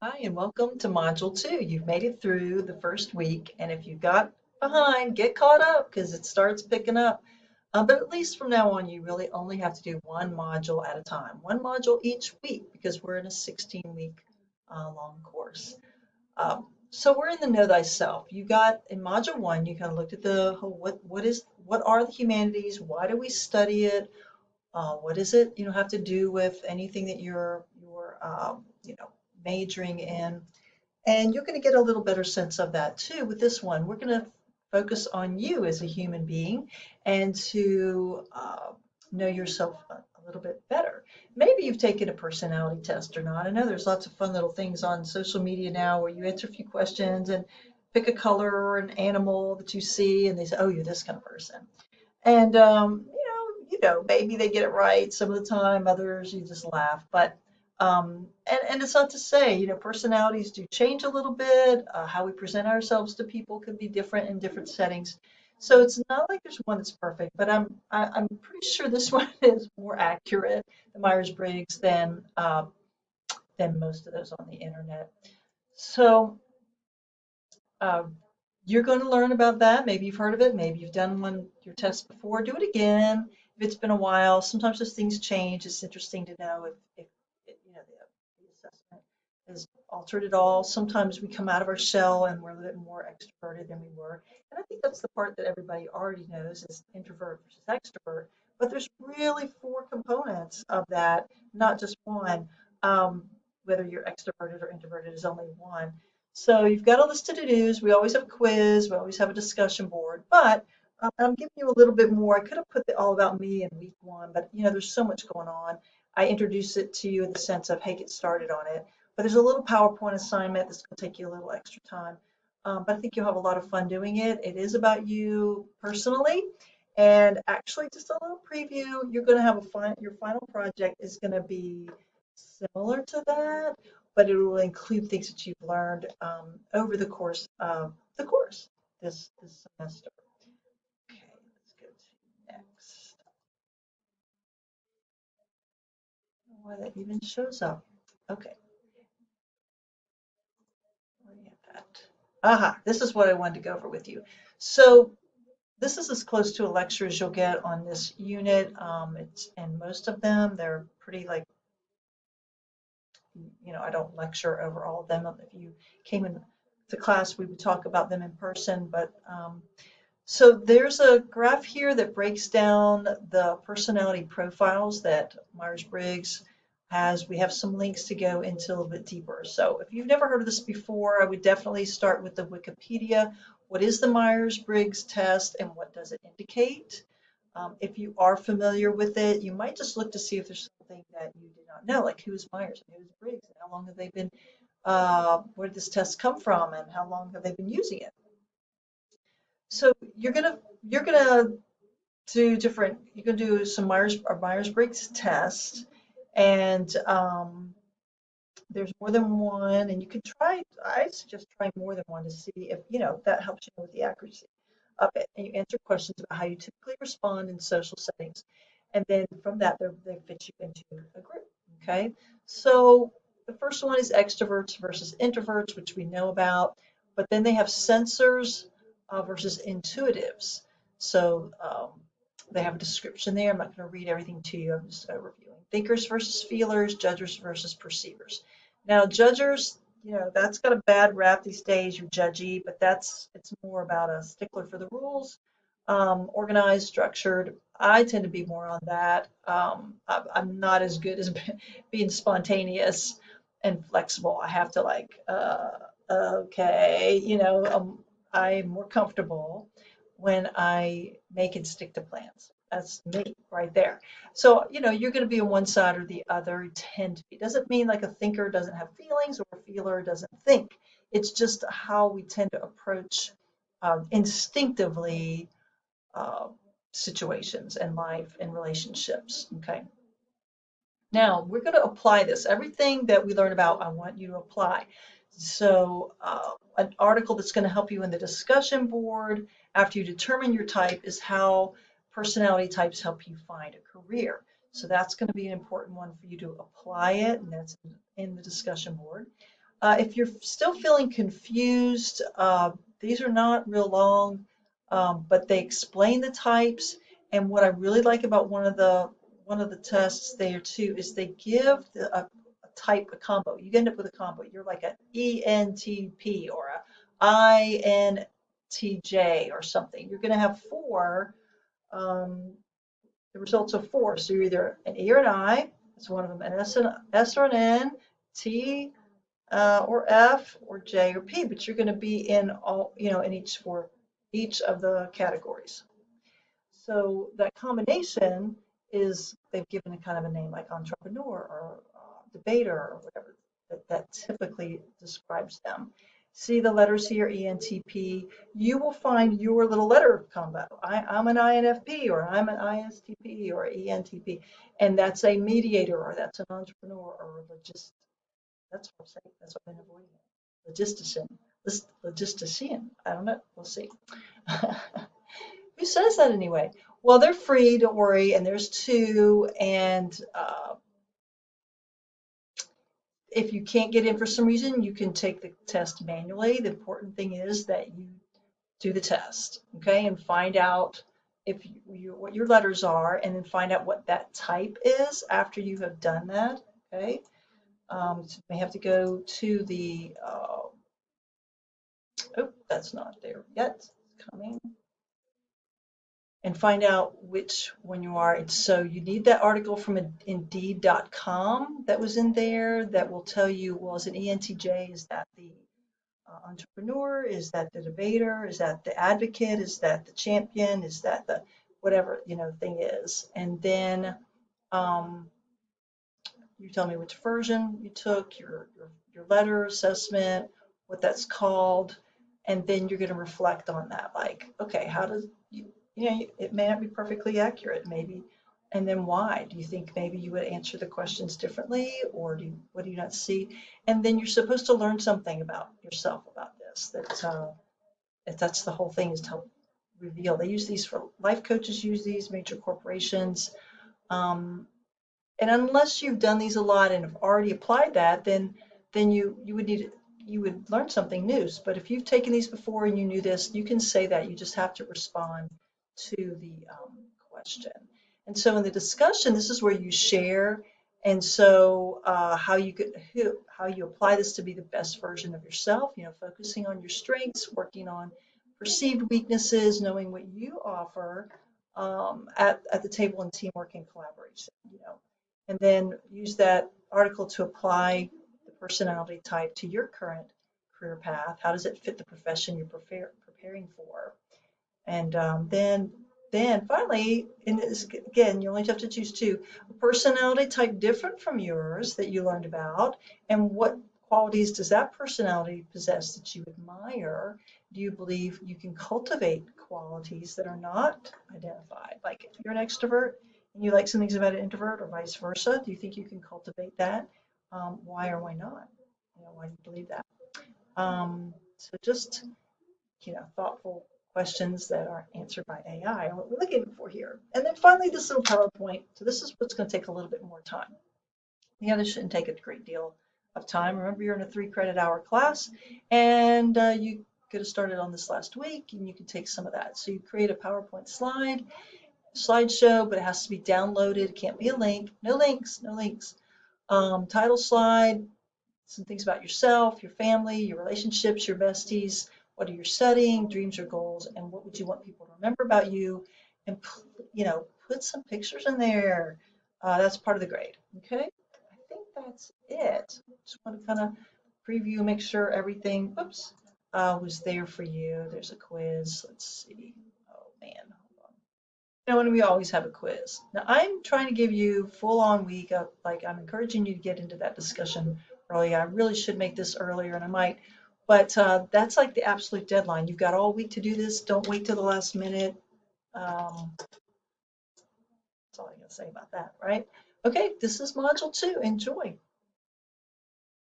Hi, and welcome to Module 2. You've made it through the first week, and if you got behind, get caught up because it starts picking up. But at least from now on, you really only have to do one module at a time, one module each week because we're in a 16-week long course. So we're in the Know Thyself. You got in Module 1, you kind of looked at the whole what are the humanities? Why do we study it? What does it have to do with anything that you're majoring in? And you're going to get a little better sense of that too with this one. We're going to focus on you as a human being and to know yourself a little bit better. Maybe you've taken a personality test or not. I know there's lots of fun little things on social media now where you answer a few questions and pick a color or an animal that you see, and they say, "Oh, you're this kind of person." And maybe they get it right some of the time. Others you just laugh. But and it's not to say, personalities do change a little bit. How we present ourselves to people could be different in different settings. So it's not like there's one that's perfect, but I'm pretty sure this one is more accurate, the Myers-Briggs, than most of those on the internet. So um, you're going to learn about that. Maybe you've heard of it. Maybe you've done your test before. Do it again. If it's been a while, sometimes those things change. It's interesting to know if the assessment has altered at all. Sometimes we come out of our shell and we're a little bit more extroverted than we were. And I think that's the part that everybody already knows is introvert versus extrovert. But there's really four components of that, not just one. Um, Whether you're extroverted or introverted is only one. So you've got a list of to-dos. We always have a quiz. We always have a discussion board. But I'm giving you a little bit more. I could have put the all about me in week one, but there's so much going on. I introduce it to you in the sense of, hey, get started on it. But there's a little PowerPoint assignment that's going to take you a little extra time. But I think you'll have a lot of fun doing it. It is about you personally. And actually, just a little preview, you're going to have your final project is going to be similar to that, but it will include things that you've learned over the course of the course this semester. Okay, let's go to next. Why that even shows up. Okay, where do you have that? Aha, this is what I wanted to go over with you. So this is as close to a lecture as you'll get on this unit. And most of them, they're pretty like, I don't lecture over all of them. If you came in to class, we would talk about them in person, but so there's a graph here that breaks down the personality profiles that Myers-Briggs has. We have some links to go into a little bit deeper. So if you've never heard of this before, I would definitely start with the Wikipedia. What is the Myers-Briggs test and what does it indicate? If you are familiar with it, you might just look to see if there's something that you did not know, like who's Myers and who's Briggs, and how long have they been, where did this test come from, and how long have they been using it? So you're gonna do different. You can do some Myers-Briggs test, and there's more than one, and you can try. I suggest trying more than one to see if that helps you with the accuracy of it. And you answer questions about how you typically respond in social settings, and then from that, they fit you into a group. Okay, so the first one is extroverts versus introverts, which we know about, but then they have sensors versus intuitives. So they have a description there. I'm not going to read everything to you. I'm just overviewing. Thinkers versus feelers, judgers versus perceivers. Now, judgers, that's got a bad rap these days. You're judgy, but it's more about a stickler for the rules, organized, structured. I tend to be more on that. I'm not as good as being spontaneous and flexible. I have to okay, I'm more comfortable when I make and stick to plans. That's me right there. So, you're going to be on one side or the other. You tend to be. Doesn't mean like a thinker doesn't have feelings or a feeler doesn't think. It's just how we tend to approach instinctively uh, situations in life and relationships. Okay. Now we're going to apply this. Everything that we learn about, I want you to apply. So, an article that's going to help you in the discussion board after you determine your type is how personality types help you find a career. So that's going to be an important one for you to apply it, and that's in the discussion board. If you're still feeling confused, these are not real long, but they explain the types. And what I really like about one of the tests there too is they give a combo. You end up with a combo. You're like an ENTP or a INTJ or something. You're going to have four, the results of four. So you're either an E or an I. That's one of them. An S or an N, T or F or J or P. But you're going to be in all, in each of the categories. So that combination is they've given a kind of a name like entrepreneur or debater or whatever that typically describes them. See the letters here, ENTP. You will find your little letter combo. I'm an INFP or I'm an ISTP or ENTP, and that's a mediator or that's an entrepreneur or a logist. That's what I'm saying. That's what I'm avoiding. Logistician. Logistician. I don't know. We'll see. Who says that anyway? Well, they're free, don't worry, and there's two, and if you can't get in for some reason, you can take the test manually. The important thing is that you do the test, okay, and find out what your letters are, and then find out what that type is after you have done that, okay. So you may have to go to the, oh, that's not there yet, it's coming. And find out which one you are. And so you need that article from Indeed.com that was in there that will tell you, well, is an ENTJ, is that the entrepreneur, is that the debater, is that the advocate, is that the champion, is that the whatever, thing is. And then you tell me which version you took, your letter assessment, what that's called, and then you're going to reflect on that. Like, okay, how does it may not be perfectly accurate, maybe, and then why? Do you think maybe you would answer the questions differently, or what do you not see? And then you're supposed to learn something about yourself about this. That's the whole thing, is to help reveal. They use these for life coaches, use these major corporations. And unless you've done these a lot and have already applied that, then you would learn something new. But if you've taken these before and you knew this, you can say that. You just have to respond to the question. And so in the discussion, this is where you share. And so how you apply this to be the best version of yourself, focusing on your strengths, working on perceived weaknesses, knowing what you offer at the table in teamwork and collaboration, and then use that article to apply the personality type to your current career path. How does it fit the profession you're preparing for? And then finally, and this, again, you only have to choose two, a personality type different from yours that you learned about, and what qualities does that personality possess that you admire? Do you believe you can cultivate qualities that are not identified? Like if you're an extrovert and you like some things about an introvert or vice versa, do you think you can cultivate that? Why or why not? Why do you believe that? So just, thoughtful questions that are answered by AI and what we're looking for here. And then finally, this little PowerPoint. So this is what's going to take a little bit more time. The others shouldn't take a great deal of time. Remember, you're in a 3-credit-hour class, and you could have started on this last week, and you can take some of that. So you create a PowerPoint slideshow, but it has to be downloaded. It can't be a link. No links, no links. Title slide, some things about yourself, your family, your relationships, your besties. What are you studying, dreams or goals, and what would you want people to remember about you? And, put some pictures in there. That's part of the grade, okay? I think that's it. Just want to kind of preview, make sure everything, was there for you. There's a quiz. Let's see. Oh, man. Hold on. When we always have a quiz. Now, I'm trying to give you full-on week of, I'm encouraging you to get into that discussion early. I really should make this earlier, and I might. But that's like the absolute deadline. You've got all week to do this. Don't wait till the last minute. That's all I got to say about that, right? Okay, this is Module 2. Enjoy.